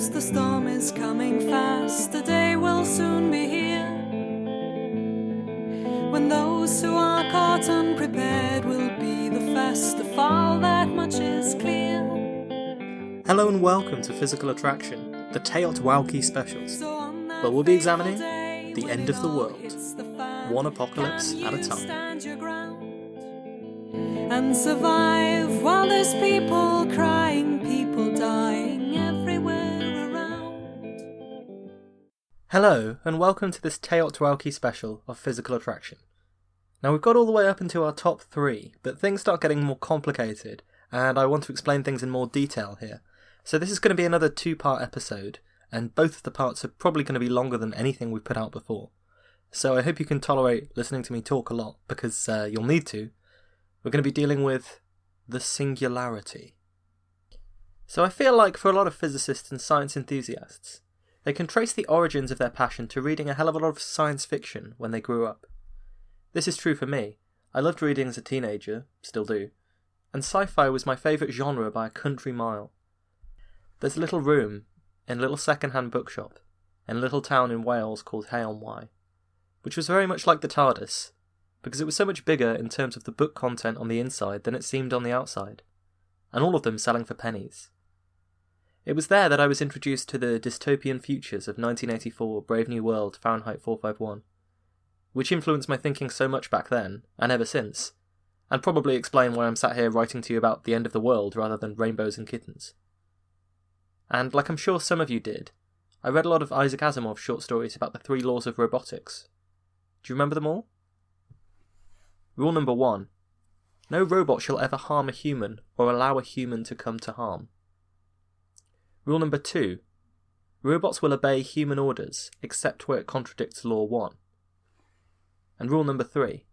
knows the storm is coming fast, the day will soon be here, when those who are caught unprepared will be the first to fall, that much is clear. Hello and welcome to Physical Attraction, the TEOTWAWKI specials, where we'll be examining the end of the world, one apocalypse at a time. And survive while there's people crying, people dying everywhere around. Hello and welcome to this TEOTWAWKI special of Physical Attraction. Now we've got all the way up into our top 3, but things start getting more complicated and I want to explain things in more detail here. So this is going to be another 2-part episode, and both of the parts are probably going to be longer than anything we've put out before. So I hope you can tolerate listening to me talk a lot, because you'll need to. We're going to be dealing with the Singularity. So I feel like for a lot of physicists and science enthusiasts, they can trace the origins of their passion to reading a hell of a lot of science fiction when they grew up. This is true for me. I loved reading as a teenager, still do, and sci-fi was my favourite genre by a country mile. There's a little room in a little second-hand bookshop in a little town in Wales called Hay-on-Wye, which was very much like the TARDIS, because it was so much bigger in terms of the book content on the inside than it seemed on the outside, and all of them selling for pennies. It was there that I was introduced to the dystopian futures of 1984 Brave New World Fahrenheit 451, which influenced my thinking so much back then, and ever since, and probably explain why I'm sat here writing to you about the end of the world rather than rainbows and kittens. And like I'm sure some of you did, I read a lot of Isaac Asimov's short stories about the 3 laws of robotics. Do you remember them all? Rule number 1. No robot shall ever harm a human or allow a human to come to harm. Rule number 2. Robots will obey human orders except where it contradicts law 1. And rule number 3.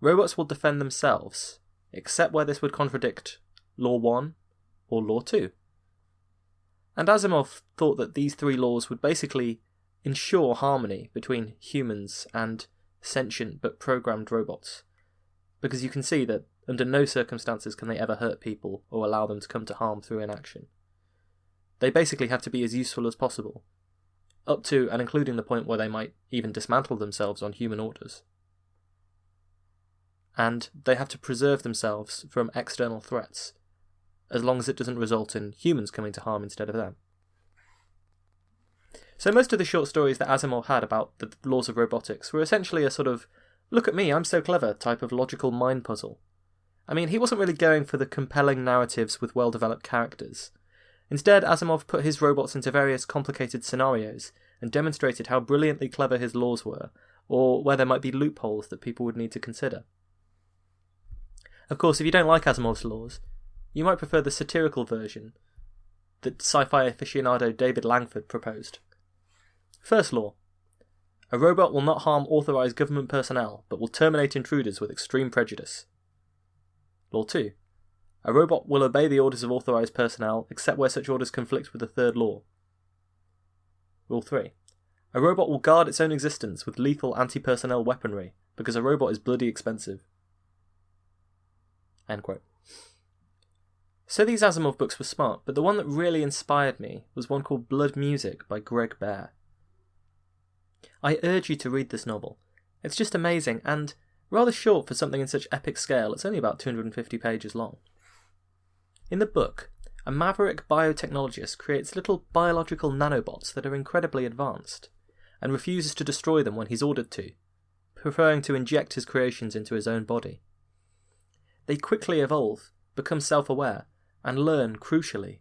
Robots will defend themselves except where this would contradict law 1 or law 2. And Asimov thought that these 3 laws would basically ensure harmony between humans and sentient but programmed robots, because you can see that under no circumstances can they ever hurt people or allow them to come to harm through inaction. They basically have to be as useful as possible, up to and including the point where they might even dismantle themselves on human orders. And they have to preserve themselves from external threats, as long as it doesn't result in humans coming to harm instead of them. So most of the short stories that Asimov had about the laws of robotics were essentially a sort of, look at me, I'm so clever type of logical mind puzzle. I mean, he wasn't really going for the compelling narratives with well-developed characters. Instead, Asimov put his robots into various complicated scenarios and demonstrated how brilliantly clever his laws were, or where there might be loopholes that people would need to consider. Of course, if you don't like Asimov's laws, you might prefer the satirical version that sci-fi aficionado David Langford proposed. First law. A robot will not harm authorised government personnel, but will terminate intruders with extreme prejudice. Law 2. A robot will obey the orders of authorised personnel, except where such orders conflict with the third law. Rule 3. A robot will guard its own existence with lethal anti-personnel weaponry, because a robot is bloody expensive. End quote. So these Asimov books were smart, but the one that really inspired me was one called Blood Music by Greg Bear. I urge you to read this novel. It's just amazing, and rather short for something in such epic scale. It's only about 250 pages long. In the book, a maverick biotechnologist creates little biological nanobots that are incredibly advanced, and refuses to destroy them when he's ordered to, preferring to inject his creations into his own body. They quickly evolve, become self-aware, and learn, crucially,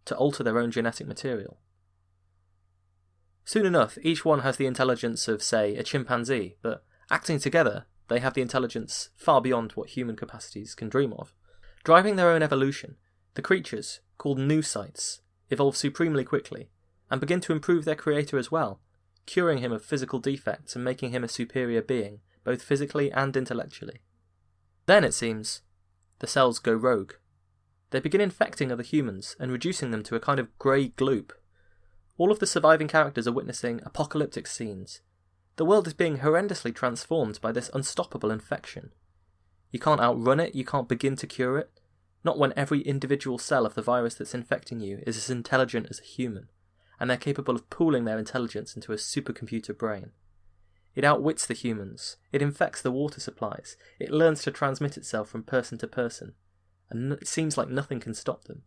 to alter their own genetic material. Soon enough, each one has the intelligence of, say, a chimpanzee, but acting together, they have the intelligence far beyond what human capacities can dream of. Driving their own evolution, the creatures, called noocytes, evolve supremely quickly, and begin to improve their creator as well, curing him of physical defects and making him a superior being, both physically and intellectually. Then, it seems, the cells go rogue. They begin infecting other humans and reducing them to a kind of grey gloop. All of the surviving characters are witnessing apocalyptic scenes. The world is being horrendously transformed by this unstoppable infection. You can't outrun it, you can't begin to cure it, not when every individual cell of the virus that's infecting you is as intelligent as a human, and they're capable of pooling their intelligence into a supercomputer brain. It outwits the humans, it infects the water supplies, it learns to transmit itself from person to person, and it seems like nothing can stop them.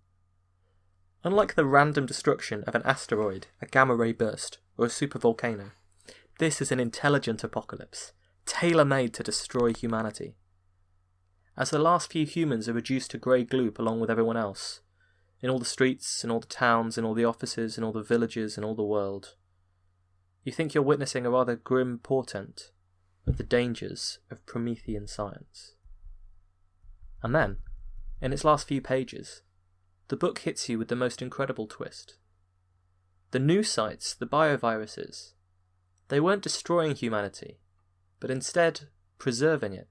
Unlike the random destruction of an asteroid, a gamma-ray burst, or a supervolcano, this is an intelligent apocalypse, tailor-made to destroy humanity. As the last few humans are reduced to grey gloop along with everyone else, in all the streets, in all the towns, in all the offices, in all the villages, in all the world, you think you're witnessing a rather grim portent of the dangers of Promethean science. And then, in its last few pages, the book hits you with the most incredible twist. The new sites, the bioviruses, they weren't destroying humanity, but instead preserving it.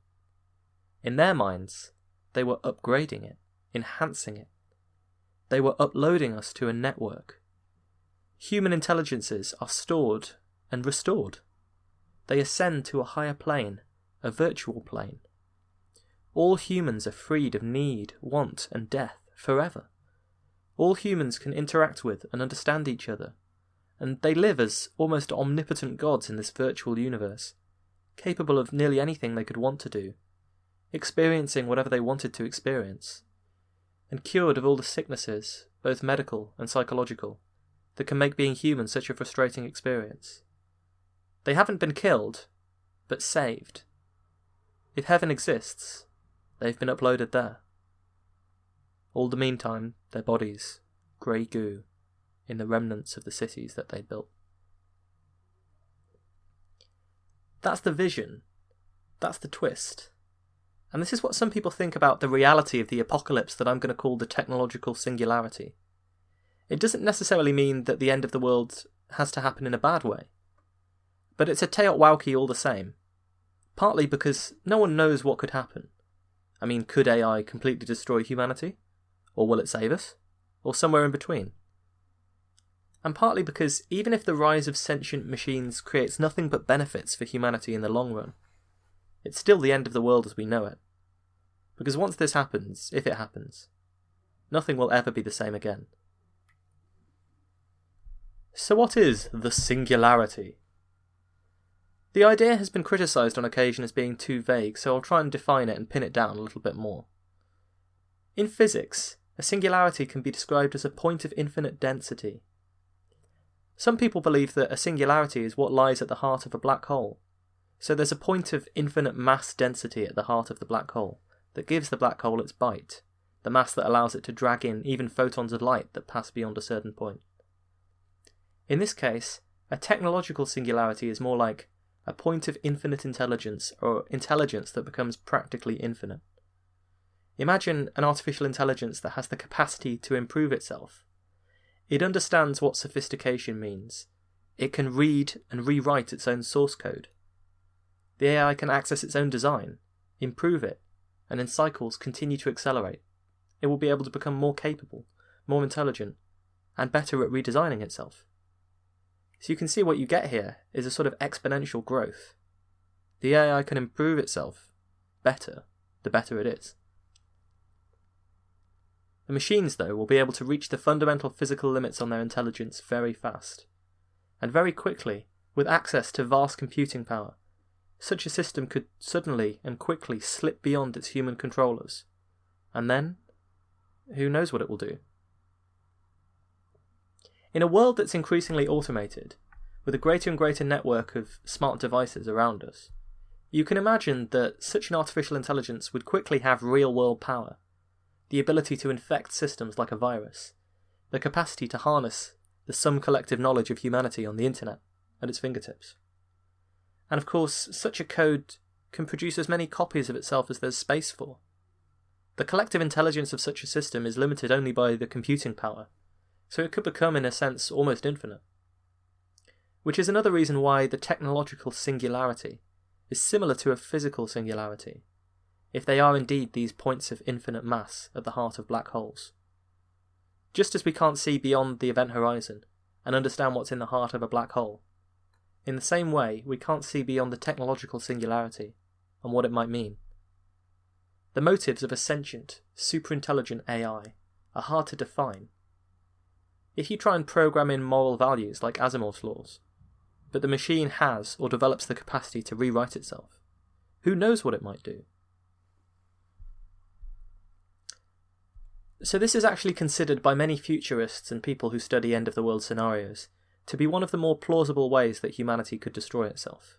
In their minds, they were upgrading it, enhancing it. They were uploading us to a network. Human intelligences are stored and restored. They ascend to a higher plane, a virtual plane. All humans are freed of need, want, and death forever. All humans can interact with and understand each other, and they live as almost omnipotent gods in this virtual universe, capable of nearly anything they could want to do, experiencing whatever they wanted to experience, and cured of all the sicknesses, both medical and psychological, that can make being human such a frustrating experience. They haven't been killed, but saved. If heaven exists, they've been uploaded there. All the meantime, their bodies, grey goo, in the remnants of the cities that they built. That's the vision. That's the twist. And this is what some people think about the reality of the apocalypse that I'm going to call the technological singularity. It doesn't necessarily mean that the end of the world has to happen in a bad way. But it's a TEOTWAWKI all the same. Partly because no one knows what could happen. I mean, could AI completely destroy humanity? Or will it save us? Or somewhere in between? And partly because even if the rise of sentient machines creates nothing but benefits for humanity in the long run, it's still the end of the world as we know it. Because once this happens, if it happens, nothing will ever be the same again. So what is the singularity? The idea has been criticised on occasion as being too vague, so I'll try and define it and pin it down a little bit more. In physics, a singularity can be described as a point of infinite density. Some people believe that a singularity is what lies at the heart of a black hole. So there's a point of infinite mass density at the heart of the black hole that gives the black hole its bite, the mass that allows it to drag in even photons of light that pass beyond a certain point. In this case, a technological singularity is more like a point of infinite intelligence, or intelligence that becomes practically infinite. Imagine an artificial intelligence that has the capacity to improve itself. It understands what sophistication means. It can read and rewrite its own source code. The AI can access its own design, improve it, and in cycles continue to accelerate. It will be able to become more capable, more intelligent, and better at redesigning itself. So you can see what you get here is a sort of exponential growth. The AI can improve itself better, the better it is. The machines, though, will be able to reach the fundamental physical limits on their intelligence very fast. And very quickly, with access to vast computing power, such a system could suddenly and quickly slip beyond its human controllers. And then, who knows what it will do? In a world that's increasingly automated, with a greater and greater network of smart devices around us, you can imagine that such an artificial intelligence would quickly have real-world power, the ability to infect systems like a virus, the capacity to harness the sum collective knowledge of humanity on the internet at its fingertips. And of course, such a code can produce as many copies of itself as there's space for. The collective intelligence of such a system is limited only by the computing power, so it could become, in a sense, almost infinite. Which is another reason why the technological singularity is similar to a physical singularity, if they are indeed these points of infinite mass at the heart of black holes. Just as we can't see beyond the event horizon and understand what's in the heart of a black hole, in the same way we can't see beyond the technological singularity and what it might mean. The motives of a sentient, superintelligent AI are hard to define. if you try and program in moral values like Asimov's laws, but the machine has or develops the capacity to rewrite itself, who knows what it might do? So this is actually considered by many futurists and people who study end-of-the-world scenarios to be one of the more plausible ways that humanity could destroy itself.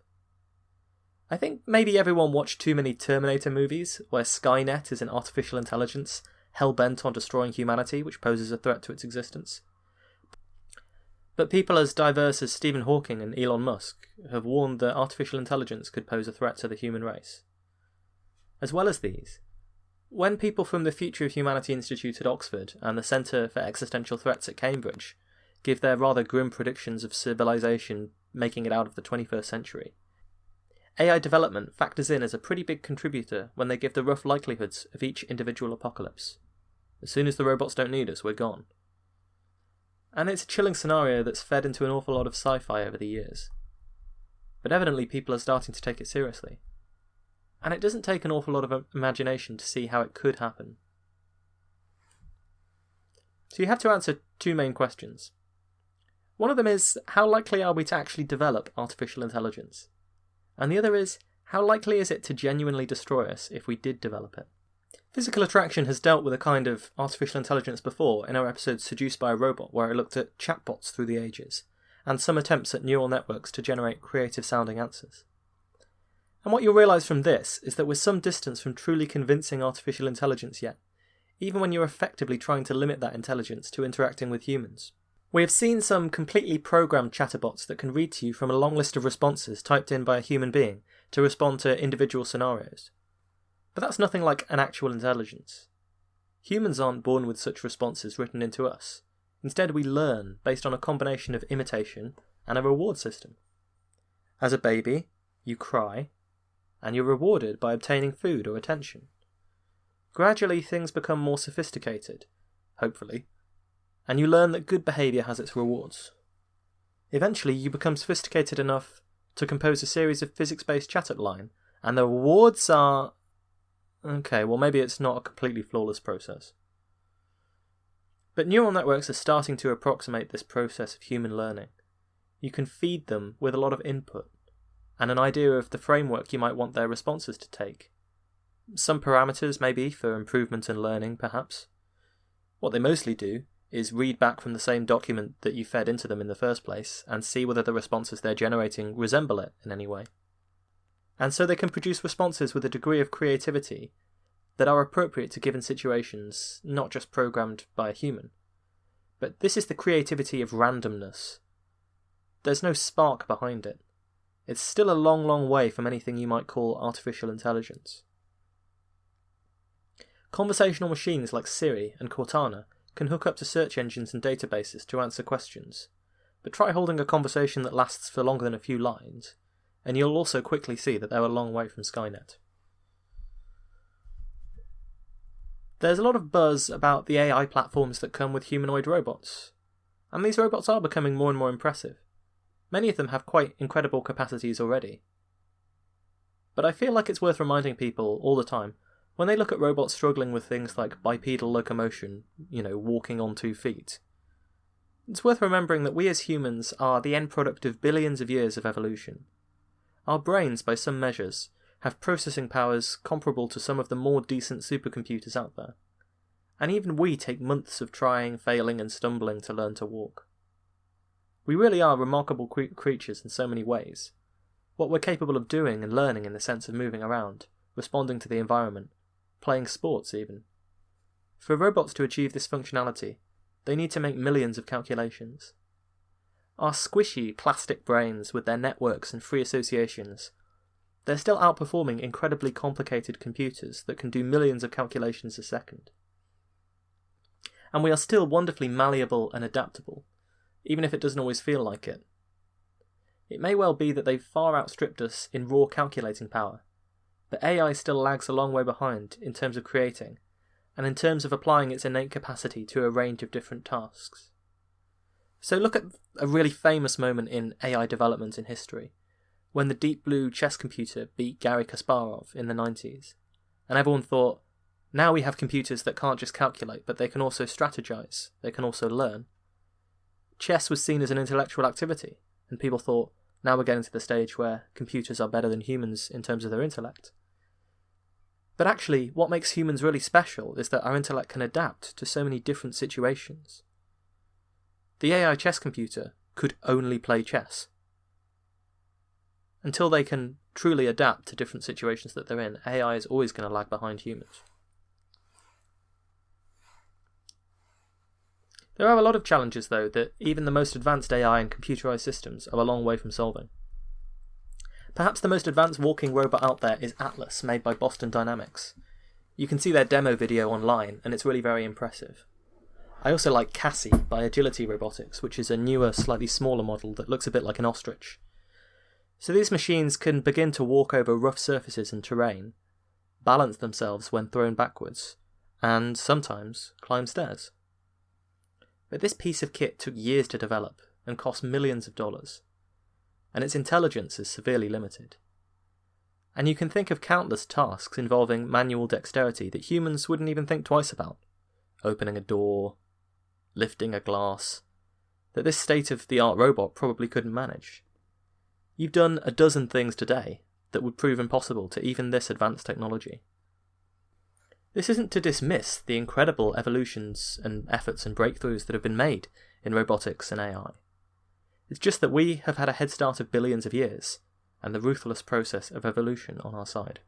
I think maybe everyone watched too many Terminator movies, where Skynet is an artificial intelligence hell-bent on destroying humanity, which poses a threat to its existence. But people as diverse as Stephen Hawking and Elon Musk have warned that artificial intelligence could pose a threat to the human race. As well as these, when people from the Future of Humanity Institute at Oxford and the Centre for Existential Threats at Cambridge give their rather grim predictions of civilization making it out of the 21st century, AI development factors in as a pretty big contributor when they give the rough likelihoods of each individual apocalypse. As soon as the robots don't need us, we're gone. And it's a chilling scenario that's fed into an awful lot of sci-fi over the years. But evidently people are starting to take it seriously. And it doesn't take an awful lot of imagination to see how it could happen. So you have to answer two main questions. One of them is, how likely are we to actually develop artificial intelligence? And the other is, how likely is it to genuinely destroy us if we did develop it? Physical Attraction has dealt with a kind of artificial intelligence before in our episode Seduced by a Robot, where it looked at chatbots through the ages, and some attempts at neural networks to generate creative-sounding answers. And what you'll realise from this is that we're some distance from truly convincing artificial intelligence yet, even when you're effectively trying to limit that intelligence to interacting with humans. We have seen some completely programmed chatterbots that can read to you from a long list of responses typed in by a human being to respond to individual scenarios. But that's nothing like an actual intelligence. Humans aren't born with such responses written into us. Instead, we learn based on a combination of imitation and a reward system. As a baby, you cry, and you're rewarded by obtaining food or attention. Gradually, things become more sophisticated, hopefully, and you learn that good behaviour has its rewards. Eventually, you become sophisticated enough to compose a series of physics-based chat-up line, and the rewards are... Okay, well maybe it's not a completely flawless process. But neural networks are starting to approximate this process of human learning. You can feed them with a lot of input, and an idea of the framework you might want their responses to take. Some parameters, maybe, for improvement and learning, perhaps. What they mostly do is read back from the same document that you fed into them in the first place, and see whether the responses they're generating resemble it in any way. And so they can produce responses with a degree of creativity that are appropriate to given situations, not just programmed by a human. But this is the creativity of randomness. There's no spark behind it. It's still a long, long way from anything you might call artificial intelligence. Conversational machines like Siri and Cortana can hook up to search engines and databases to answer questions, but try holding a conversation that lasts for longer than a few lines, and you'll also quickly see that they're a long way from Skynet. There's a lot of buzz about the AI platforms that come with humanoid robots, and these robots are becoming more and more impressive. Many of them have quite incredible capacities already. But I feel like it's worth reminding people all the time, when they look at robots struggling with things like bipedal locomotion, walking on 2 feet, it's worth remembering that we as humans are the end product of billions of years of evolution. Our brains, by some measures, have processing powers comparable to some of the more decent supercomputers out there. And even we take months of trying, failing and stumbling to learn to walk. We really are remarkable creatures in so many ways. What we're capable of doing and learning in the sense of moving around, responding to the environment, playing sports even. For robots to achieve this functionality, they need to make millions of calculations. Our squishy plastic brains with their networks and free associations, they're still outperforming incredibly complicated computers that can do millions of calculations a second. And we are still wonderfully malleable and adaptable, even if it doesn't always feel like it. It may well be that they've far outstripped us in raw calculating power, but AI still lags a long way behind in terms of creating, and in terms of applying its innate capacity to a range of different tasks. So look at a really famous moment in AI development in history, when the Deep Blue chess computer beat Garry Kasparov in the 90s, and everyone thought, now we have computers that can't just calculate, but they can also strategize, they can also learn. chess was seen as an intellectual activity, and people thought, now we're getting to the stage where computers are better than humans in terms of their intellect. But actually, what makes humans really special is that our intellect can adapt to so many different situations. The AI chess computer could only play chess. Until they can truly adapt to different situations that they're in, AI is always going to lag behind humans. There are a lot of challenges, though, that even the most advanced AI and computerized systems are a long way from solving. Perhaps the most advanced walking robot out there is Atlas, made by Boston Dynamics. You can see their demo video online, and it's really very impressive. I also like Cassie by Agility Robotics, which is a newer, slightly smaller model that looks a bit like an ostrich. So these machines can begin to walk over rough surfaces and terrain, balance themselves when thrown backwards, and sometimes climb stairs. But this piece of kit took years to develop and cost millions of dollars, and its intelligence is severely limited. And you can think of countless tasks involving manual dexterity that humans wouldn't even think twice about. Opening a door, lifting a glass, that this state-of-the-art robot probably couldn't manage. You've done a dozen things today that would prove impossible to even this advanced technology. This isn't to dismiss the incredible evolutions and efforts and breakthroughs that have been made in robotics and AI. It's just that we have had a head start of billions of years, and the ruthless process of evolution on our side.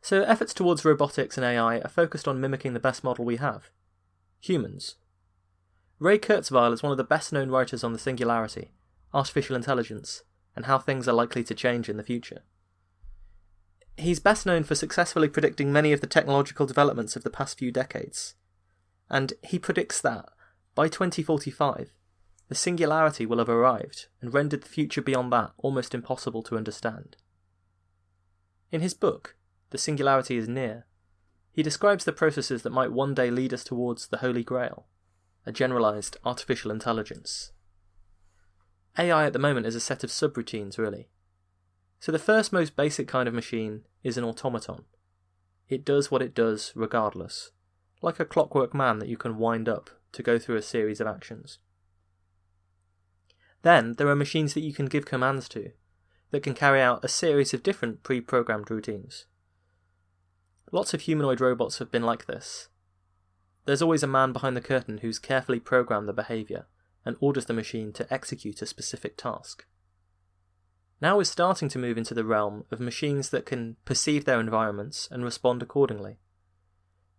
So efforts towards robotics and AI are focused on mimicking the best model we have: humans. Ray Kurzweil is one of the best known writers on the Singularity, artificial intelligence, and how things are likely to change in the future. He's best known for successfully predicting many of the technological developments of the past few decades, and he predicts that, by 2045, the singularity will have arrived and rendered the future beyond that almost impossible to understand. In his book, The Singularity is Near, he describes the processes that might one day lead us towards the Holy Grail, a generalised artificial intelligence. AI at the moment is a set of subroutines, really. So the first most basic kind of machine is an automaton. It does what it does regardless, like a clockwork man that you can wind up to go through a series of actions. Then there are machines that you can give commands to, that can carry out a series of different pre-programmed routines. Lots of humanoid robots have been like this. There's always a man behind the curtain who's carefully programmed the behaviour and orders the machine to execute a specific task. Now we're starting to move into the realm of machines that can perceive their environments and respond accordingly.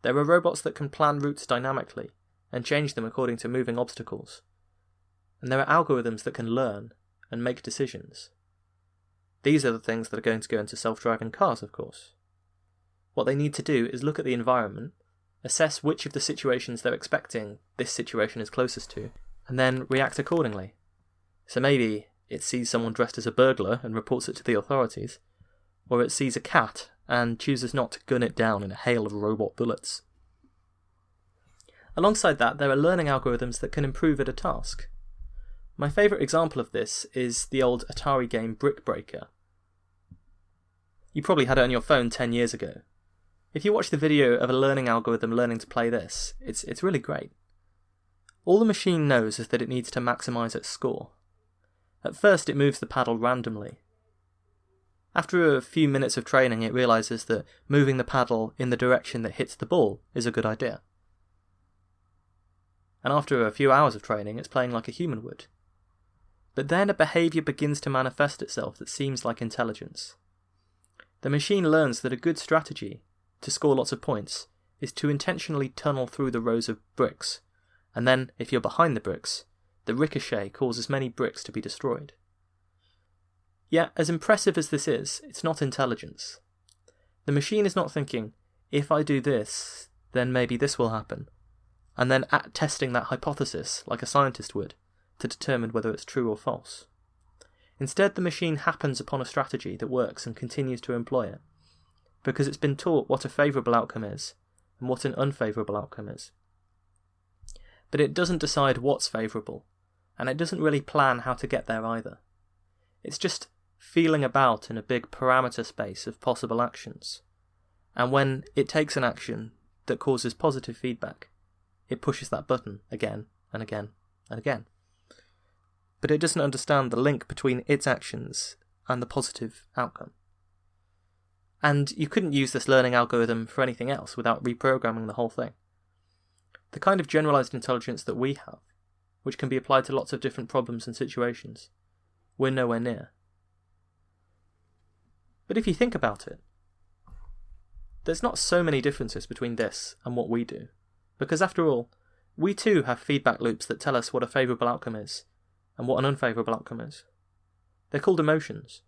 There are robots that can plan routes dynamically and change them according to moving obstacles. And there are algorithms that can learn and make decisions. These are the things that are going to go into self-driving cars, of course. What they need to do is look at the environment, assess which of the situations they're expecting this situation is closest to, and then react accordingly. So maybe it sees someone dressed as a burglar and reports it to the authorities, or it sees a cat and chooses not to gun it down in a hail of robot bullets. Alongside that, there are learning algorithms that can improve at a task. My favourite example of this is the old Atari game Brick Breaker. You probably had it on your phone 10 years ago. If you watch the video of a learning algorithm learning to play this, it's really great. All the machine knows is that it needs to maximise its score. At first it moves the paddle randomly. After a few minutes of training it realises that moving the paddle in the direction that hits the ball is a good idea. And after a few hours of training it's playing like a human would. But then a behaviour begins to manifest itself that seems like intelligence. The machine learns that a good strategy to score lots of points is to intentionally tunnel through the rows of bricks, and then, if you're behind the bricks, the ricochet causes many bricks to be destroyed. Yet, as impressive as this is, it's not intelligence. The machine is not thinking, if I do this, then maybe this will happen, and then testing that hypothesis like a scientist would, to determine whether it's true or false. Instead, the machine happens upon a strategy that works and continues to employ it, because it's been taught what a favourable outcome is, and what an unfavourable outcome is. But it doesn't decide what's favourable, and it doesn't really plan how to get there either. It's just feeling about in a big parameter space of possible actions, and when it takes an action that causes positive feedback, it pushes that button again and again and again. But it doesn't understand the link between its actions and the positive outcome. And you couldn't use this learning algorithm for anything else without reprogramming the whole thing. The kind of generalized intelligence that we have, which can be applied to lots of different problems and situations, we're nowhere near. But if you think about it, there's not so many differences between this and what we do, because after all, we too have feedback loops that tell us what a favourable outcome is, and what an unfavourable outcome is. They're called emotions.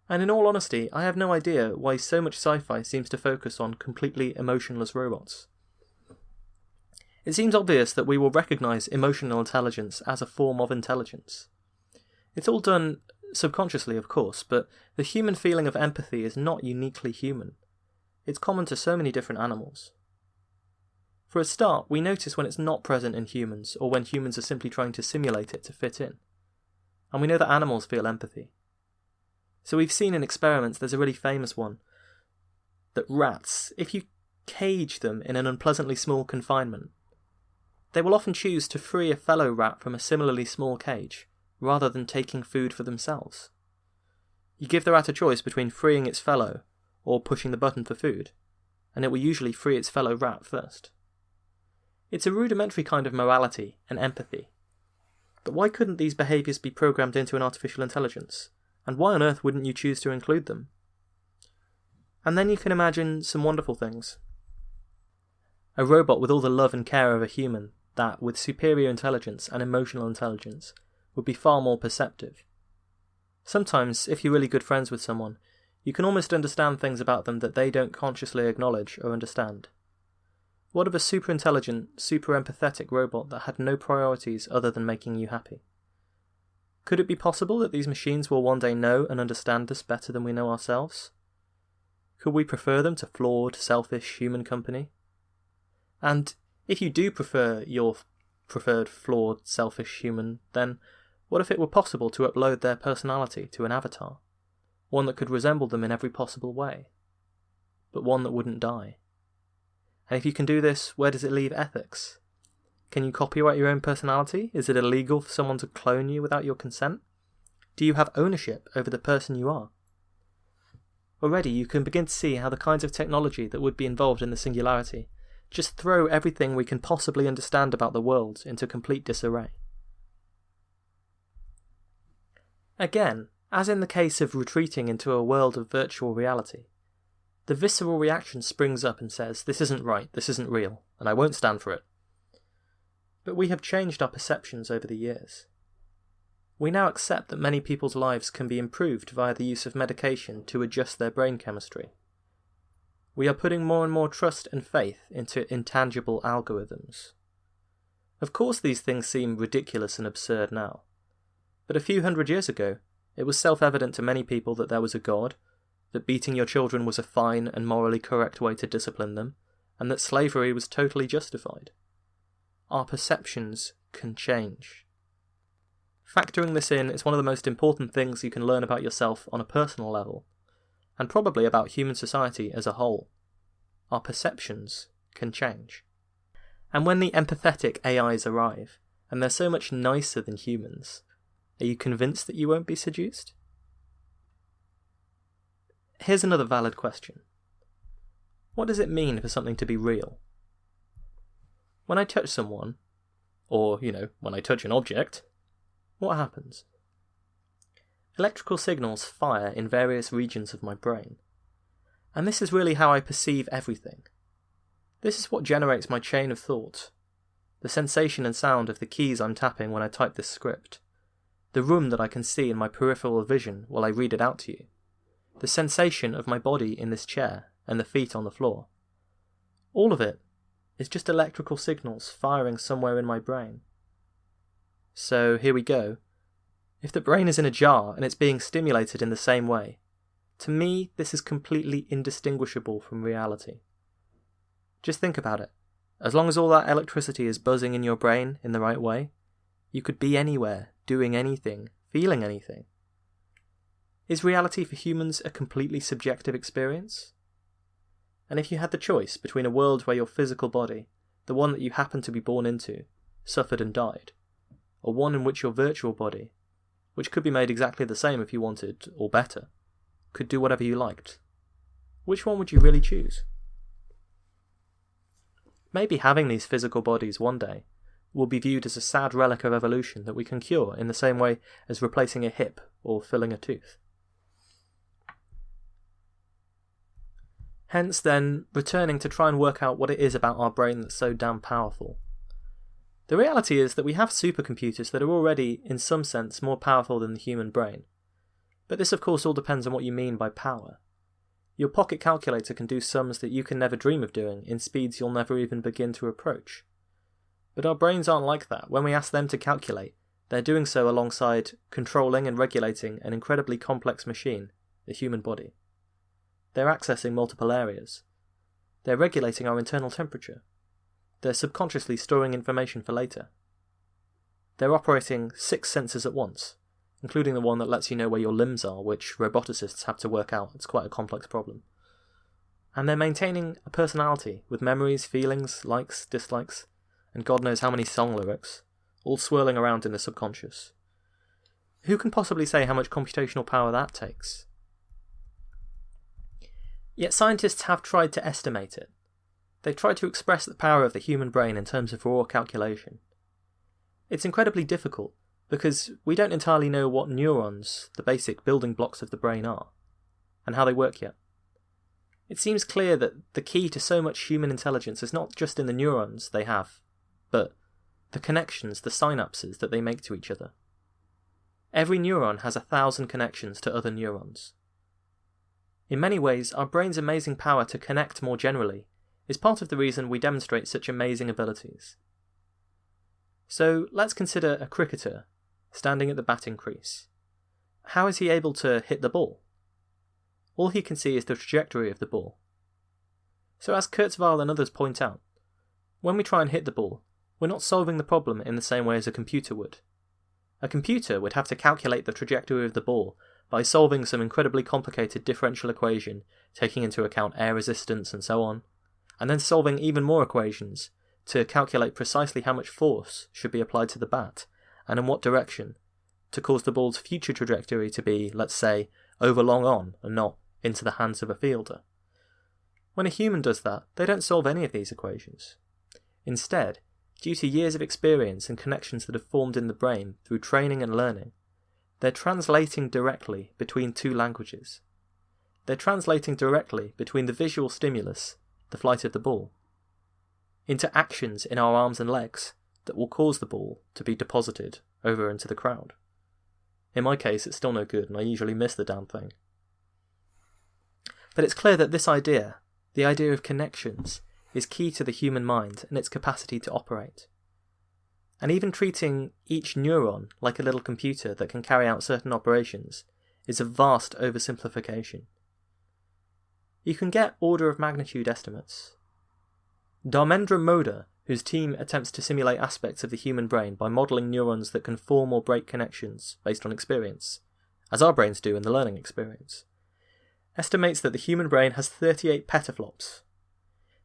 And in all honesty, I have no idea why so much sci-fi seems to focus on completely emotionless robots. It seems obvious that we will recognise emotional intelligence as a form of intelligence. It's all done subconsciously, of course, but the human feeling of empathy is not uniquely human. It's common to so many different animals. For a start, we notice when it's not present in humans, or when humans are simply trying to simulate it to fit in. And we know that animals feel empathy. So we've seen in experiments, there's a really famous one, that rats, if you cage them in an unpleasantly small confinement, they will often choose to free a fellow rat from a similarly small cage, rather than taking food for themselves. You give the rat a choice between freeing its fellow, or pushing the button for food, and it will usually free its fellow rat first. It's a rudimentary kind of morality and empathy. But why couldn't these behaviours be programmed into an artificial intelligence? And why on earth wouldn't you choose to include them? And then you can imagine some wonderful things. A robot with all the love and care of a human that, with superior intelligence and emotional intelligence, would be far more perceptive. Sometimes, if you're really good friends with someone, you can almost understand things about them that they don't consciously acknowledge or understand. What of a super intelligent, super empathetic robot that had no priorities other than making you happy? Could it be possible that these machines will one day know and understand us better than we know ourselves? Could we prefer them to flawed, selfish human company? And if you do prefer your preferred flawed, selfish human, then what if it were possible to upload their personality to an avatar? One that could resemble them in every possible way, but one that wouldn't die. And if you can do this, where does it leave ethics? Can you copyright your own personality? Is it illegal for someone to clone you without your consent? Do you have ownership over the person you are? Already you can begin to see how the kinds of technology that would be involved in the Singularity just throw everything we can possibly understand about the world into complete disarray. Again, as in the case of retreating into a world of virtual reality, the visceral reaction springs up and says, this isn't right, this isn't real, and I won't stand for it. But we have changed our perceptions over the years. We now accept that many people's lives can be improved via the use of medication to adjust their brain chemistry. We are putting more and more trust and faith into intangible algorithms. Of course these things seem ridiculous and absurd now, but a few hundred years ago, it was self-evident to many people that there was a God, that beating your children was a fine and morally correct way to discipline them, and that slavery was totally justified. Our perceptions can change. Factoring this in is one of the most important things you can learn about yourself on a personal level, and probably about human society as a whole. Our perceptions can change. And when the empathetic AIs arrive, and they're so much nicer than humans, are you convinced that you won't be seduced? Here's another valid question. What does it mean for something to be real? When I touch someone, or, when I touch an object, what happens? Electrical signals fire in various regions of my brain. And this is really how I perceive everything. This is what generates my chain of thought. The sensation and sound of the keys I'm tapping when I type this script. The room that I can see in my peripheral vision while I read it out to you. The sensation of my body in this chair and the feet on the floor. All of it is just electrical signals firing somewhere in my brain. So here we go. If the brain is in a jar and it's being stimulated in the same way, to me this is completely indistinguishable from reality. Just think about it. As long as all that electricity is buzzing in your brain in the right way, you could be anywhere, doing anything, feeling anything. Is reality for humans a completely subjective experience? And if you had the choice between a world where your physical body, the one that you happen to be born into, suffered and died, or one in which your virtual body, which could be made exactly the same if you wanted, or better, could do whatever you liked? Which one would you really choose? Maybe having these physical bodies one day will be viewed as a sad relic of evolution that we can cure in the same way as replacing a hip or filling a tooth. Hence then, returning to try and work out what it is about our brain that's so damn powerful. The reality is that we have supercomputers that are already, in some sense, more powerful than the human brain. But this of course all depends on what you mean by power. Your pocket calculator can do sums that you can never dream of doing in speeds you'll never even begin to approach. But our brains aren't like that. When we ask them to calculate, they're doing so alongside controlling and regulating an incredibly complex machine, the human body. They're accessing multiple areas. They're regulating our internal temperature. They're subconsciously storing information for later. They're operating 6 sensors at once, including the one that lets you know where your limbs are, which roboticists have to work out. It's quite a complex problem. And they're maintaining a personality with memories, feelings, likes, dislikes, and God knows how many song lyrics, all swirling around in the subconscious. Who can possibly say how much computational power that takes? Yet scientists have tried to estimate it. They've tried to express the power of the human brain in terms of raw calculation. It's incredibly difficult, because we don't entirely know what neurons, the basic building blocks of the brain, are, and how they work yet. It seems clear that the key to so much human intelligence is not just in the neurons they have, but the connections, the synapses that they make to each other. Every neuron has 1,000 connections to other neurons. In many ways, our brain's amazing power to connect more generally is part of the reason we demonstrate such amazing abilities. So let's consider a cricketer standing at the batting crease. How is he able to hit the ball? All he can see is the trajectory of the ball. So as Kurzweil and others point out, when we try and hit the ball, we're not solving the problem in the same way as a computer would. A computer would have to calculate the trajectory of the ball by solving some incredibly complicated differential equation, taking into account air resistance and so on, and then solving even more equations to calculate precisely how much force should be applied to the bat, and in what direction, to cause the ball's future trajectory to be, let's say, over long on and not into the hands of a fielder. When a human does that, they don't solve any of these equations. Instead, due to years of experience and connections that have formed in the brain through training and learning, they're translating directly between two languages. They're translating directly between the visual stimulus, the flight of the ball, into actions in our arms and legs that will cause the ball to be deposited over into the crowd. In my case, it's still no good, and I usually miss the damn thing. But it's clear that this idea, the idea of connections, is key to the human mind and its capacity to operate. And even treating each neuron like a little computer that can carry out certain operations is a vast oversimplification. You can get order of magnitude estimates. Dharmendra Moda, whose team attempts to simulate aspects of the human brain by modelling neurons that can form or break connections based on experience, as our brains do in the learning experience, estimates that the human brain has 38 petaflops.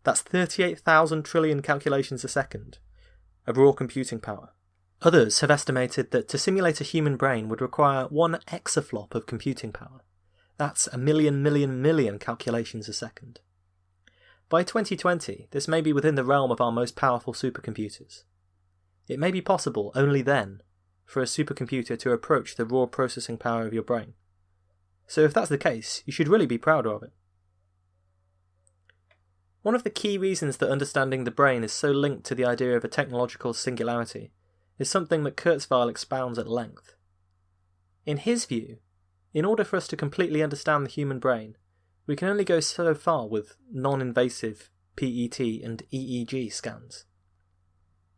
That's 38,000 trillion calculations a second of raw computing power. Others have estimated that to simulate a human brain would require 1 exaflop of computing power. That's a million calculations a second. By 2020, this may be within the realm of our most powerful supercomputers. It may be possible only then for a supercomputer to approach the raw processing power of your brain. So if that's the case, you should really be proud of it. One of the key reasons that understanding the brain is so linked to the idea of a technological singularity is something that Kurzweil expounds at length. In his view, in order for us to completely understand the human brain, we can only go so far with non-invasive PET and EEG scans.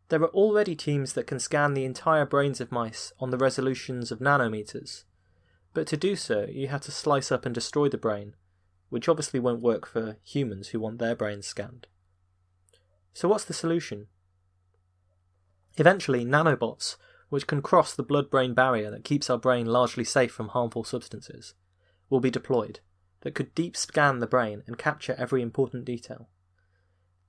There are already teams that can scan the entire brains of mice on the resolutions of nanometers, but to do so you have to slice up and destroy the brain, which obviously won't work for humans who want their brains scanned. So what's the solution? Eventually, nanobots, which can cross the blood-brain barrier that keeps our brain largely safe from harmful substances, will be deployed, that could deep scan the brain and capture every important detail.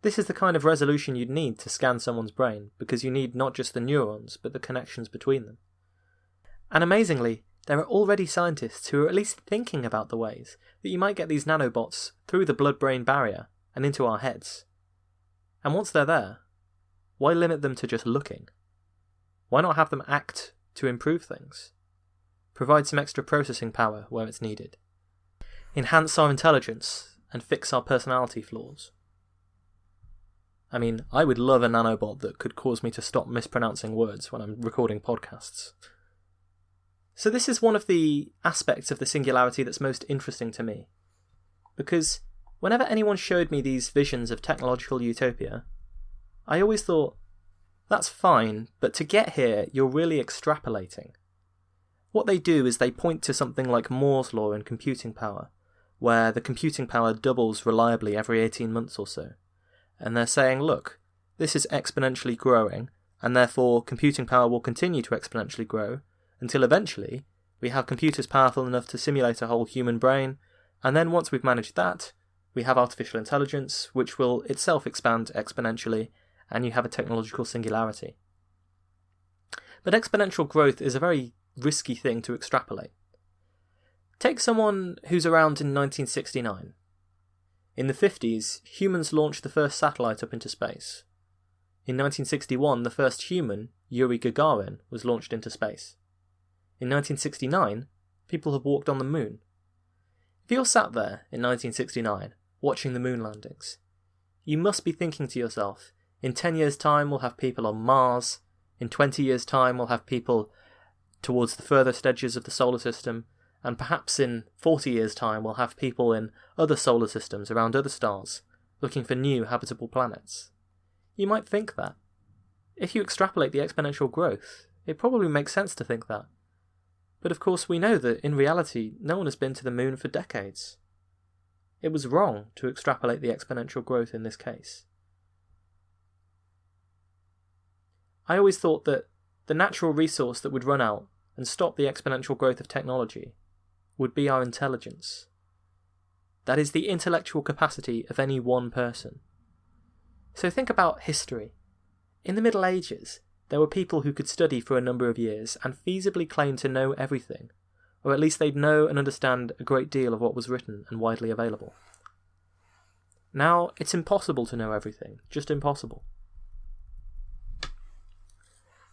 This is the kind of resolution you'd need to scan someone's brain, because you need not just the neurons, but the connections between them. And amazingly, there are already scientists who are at least thinking about the ways that you might get these nanobots through the blood-brain barrier and into our heads. And once they're there, why limit them to just looking? Why not have them act to improve things? Provide some extra processing power where it's needed. Enhance our intelligence and fix our personality flaws. I mean, I would love a nanobot that could cause me to stop mispronouncing words when I'm recording podcasts. So this is one of the aspects of the singularity that's most interesting to me. Because whenever anyone showed me these visions of technological utopia, I always thought, that's fine, but to get here, you're really extrapolating. What they do is they point to something like Moore's law in computing power, where the computing power doubles reliably every 18 months or so. And they're saying, look, this is exponentially growing, and therefore computing power will continue to exponentially grow, until eventually we have computers powerful enough to simulate a whole human brain, and then once we've managed that, we have artificial intelligence, which will itself expand exponentially, and you have a technological singularity. But exponential growth is a very risky thing to extrapolate. Take someone who's around in 1969. In the 50s, humans launched the first satellite up into space. In 1961, the first human, Yuri Gagarin, was launched into space. In 1969, people have walked on the moon. If you're sat there in 1969, watching the moon landings, you must be thinking to yourself, in 10 years' time we'll have people on Mars, in 20 years' time we'll have people towards the furthest edges of the solar system, and perhaps in 40 years' time we'll have people in other solar systems around other stars, looking for new habitable planets. You might think that. If you extrapolate the exponential growth, it probably makes sense to think that. But of course we know that in reality no one has been to the moon for decades. It was wrong to extrapolate the exponential growth in this case. I always thought that the natural resource that would run out and stop the exponential growth of technology would be our intelligence. That is the intellectual capacity of any one person. So think about history. In the Middle Ages, there were people who could study for a number of years and feasibly claim to know everything, or at least they'd know and understand a great deal of what was written and widely available. Now, it's impossible to know everything, just impossible.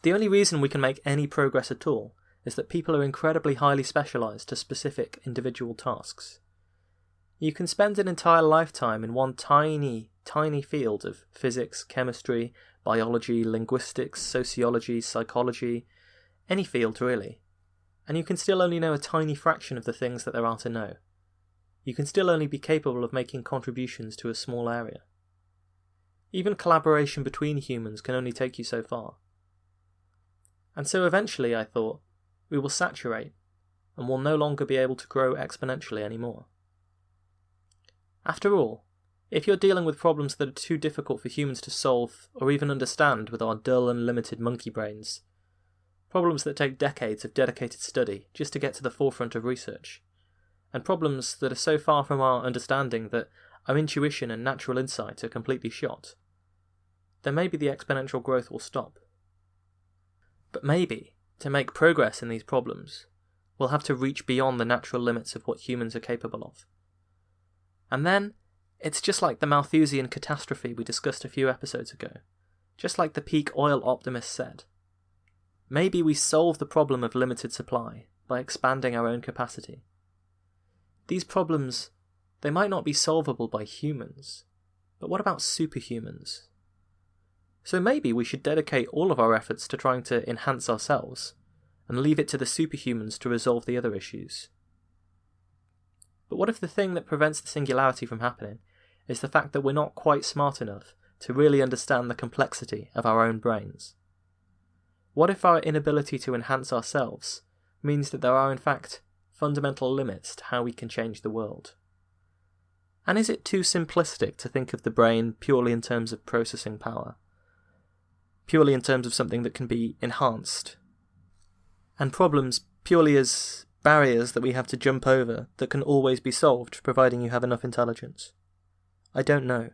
The only reason we can make any progress at all is that people are incredibly highly specialised to specific individual tasks. You can spend an entire lifetime in one tiny field of physics, chemistry, biology, linguistics, sociology, psychology, any field really, and you can still only know a tiny fraction of the things that there are to know. You can still only be capable of making contributions to a small area. Even collaboration between humans can only take you so far. And so eventually, I thought, we will saturate, and will no longer be able to grow exponentially anymore. After all, if you're dealing with problems that are too difficult for humans to solve or even understand with our dull and limited monkey brains, problems that take decades of dedicated study just to get to the forefront of research, and problems that are so far from our understanding that our intuition and natural insight are completely shot, then maybe the exponential growth will stop. But maybe, to make progress in these problems, we'll have to reach beyond the natural limits of what humans are capable of. And then, it's just like the Malthusian catastrophe we discussed a few episodes ago, just like the peak oil optimist said. Maybe we solve the problem of limited supply by expanding our own capacity. These problems, they might not be solvable by humans, but what about superhumans? So maybe we should dedicate all of our efforts to trying to enhance ourselves, and leave it to the superhumans to resolve the other issues. But what if the thing that prevents the singularity from happening is the fact that we're not quite smart enough to really understand the complexity of our own brains? What if our inability to enhance ourselves means that there are in fact fundamental limits to how we can change the world? And is it too simplistic to think of the brain purely in terms of processing power? Purely in terms of something that can be enhanced? And problems purely as barriers that we have to jump over that can always be solved providing you have enough intelligence? I don't know.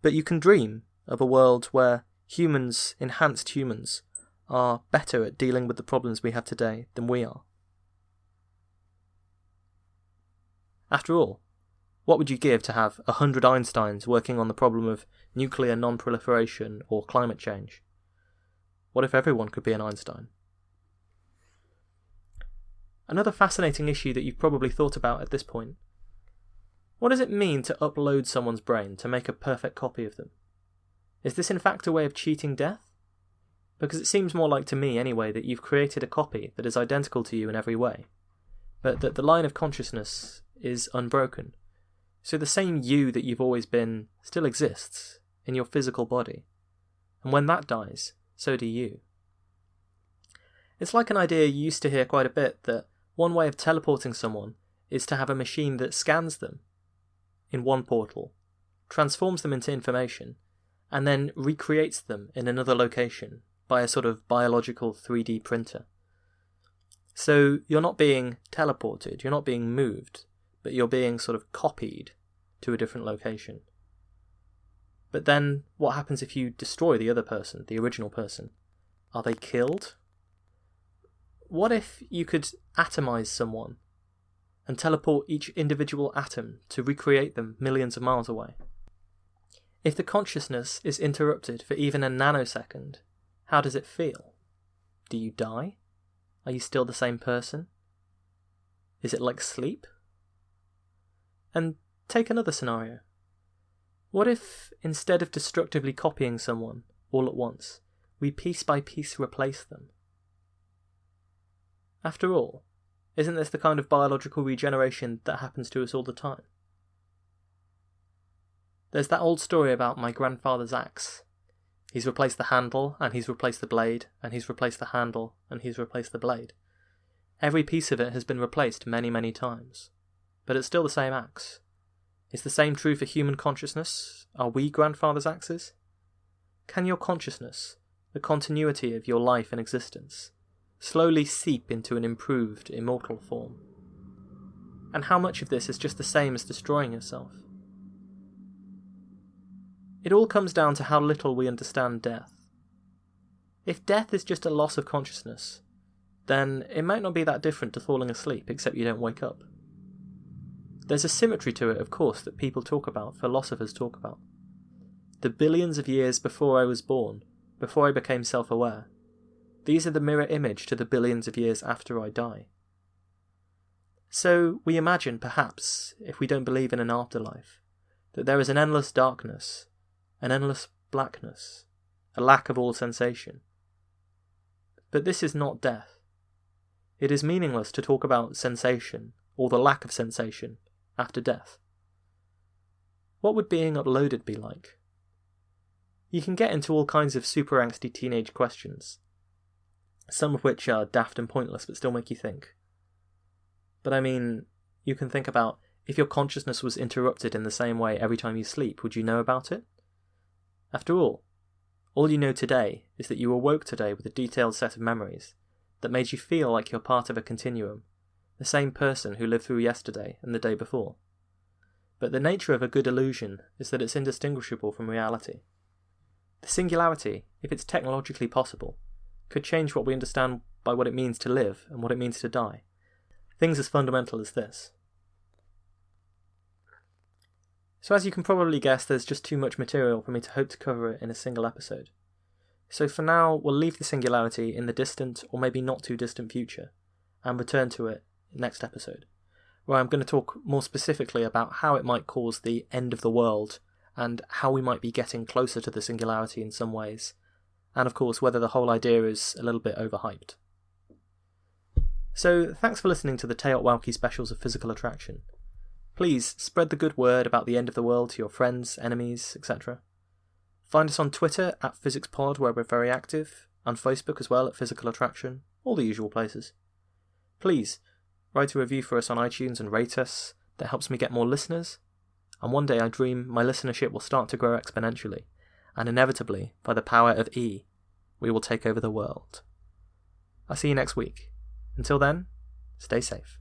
But you can dream of a world where humans, enhanced humans, are better at dealing with the problems we have today than we are. After all, what would you give to have 100 Einsteins working on the problem of nuclear non-proliferation or climate change? What if everyone could be an Einstein? Another fascinating issue that you've probably thought about at this point. What does it mean to upload someone's brain to make a perfect copy of them? Is this in fact a way of cheating death? Because it seems more like to me anyway that you've created a copy that is identical to you in every way, but that the line of consciousness is unbroken. So the same you that you've always been still exists in your physical body. And when that dies, so do you. It's like an idea you used to hear quite a bit, that one way of teleporting someone is to have a machine that scans them in one portal, transforms them into information, and then recreates them in another location by a sort of biological 3D printer. So you're not being teleported, you're not being moved, but you're being sort of copied to a different location. But then, what happens if you destroy the other person, the original person? Are they killed? What if you could atomize someone and teleport each individual atom to recreate them millions of miles away? If the consciousness is interrupted for even a nanosecond, how does it feel? Do you die? Are you still the same person? Is it like sleep? And take another scenario. What if, instead of destructively copying someone all at once, we piece by piece replace them? After all, isn't this the kind of biological regeneration that happens to us all the time? There's that old story about my grandfather's axe. He's replaced the handle, and he's replaced the blade, and he's replaced the handle, and he's replaced the blade. Every piece of it has been replaced many, many times. But it's still the same axe. Is the same true for human consciousness? Are we grandfather's axes? Can your consciousness, the continuity of your life and existence, slowly seep into an improved, immortal form? And how much of this is just the same as destroying yourself? It all comes down to how little we understand death. If death is just a loss of consciousness, then it might not be that different to falling asleep, except you don't wake up. There's a symmetry to it, of course, that people talk about, philosophers talk about. The billions of years before I was born, before I became self-aware, these are the mirror image to the billions of years after I die. So we imagine, perhaps, if we don't believe in an afterlife, that there is an endless darkness, an endless blackness, a lack of all sensation. But this is not death. It is meaningless to talk about sensation, or the lack of sensation, after death. What would being uploaded be like? You can get into all kinds of super angsty teenage questions, some of which are daft and pointless but still make you think. But I mean, you can think about, if your consciousness was interrupted in the same way every time you sleep, would you know about it? After all you know today is that you awoke today with a detailed set of memories that made you feel like you're part of a continuum, the same person who lived through yesterday and the day before. But the nature of a good illusion is that it's indistinguishable from reality. The singularity, if it's technologically possible, could change what we understand by what it means to live and what it means to die. Things as fundamental as this. So as you can probably guess, there's just too much material for me to hope to cover it in a single episode. So for now, we'll leave the singularity in the distant, or maybe not too distant future, and return to it next episode, where I'm going to talk more specifically about how it might cause the end of the world, and how we might be getting closer to the singularity in some ways, and of course whether the whole idea is a little bit overhyped. So thanks for listening to the TEOTWAWKI specials of Physical Attraction. Please spread the good word about the end of the world to your friends, enemies, etc. Find us on Twitter at PhysicsPod, where we're very active, and Facebook as well at Physical Attraction, all the usual places. Please write a review for us on iTunes and rate us. That helps me get more listeners, and one day I dream my listenership will start to grow exponentially, and inevitably, by the power of E, we will take over the world. I'll see you next week. Until then, stay safe.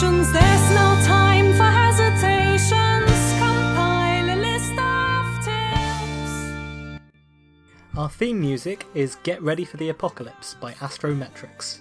emotions, there's no time for hesitations. Compile a list of tips. Our theme music is Get Ready for the Apocalypse by Astrometrics.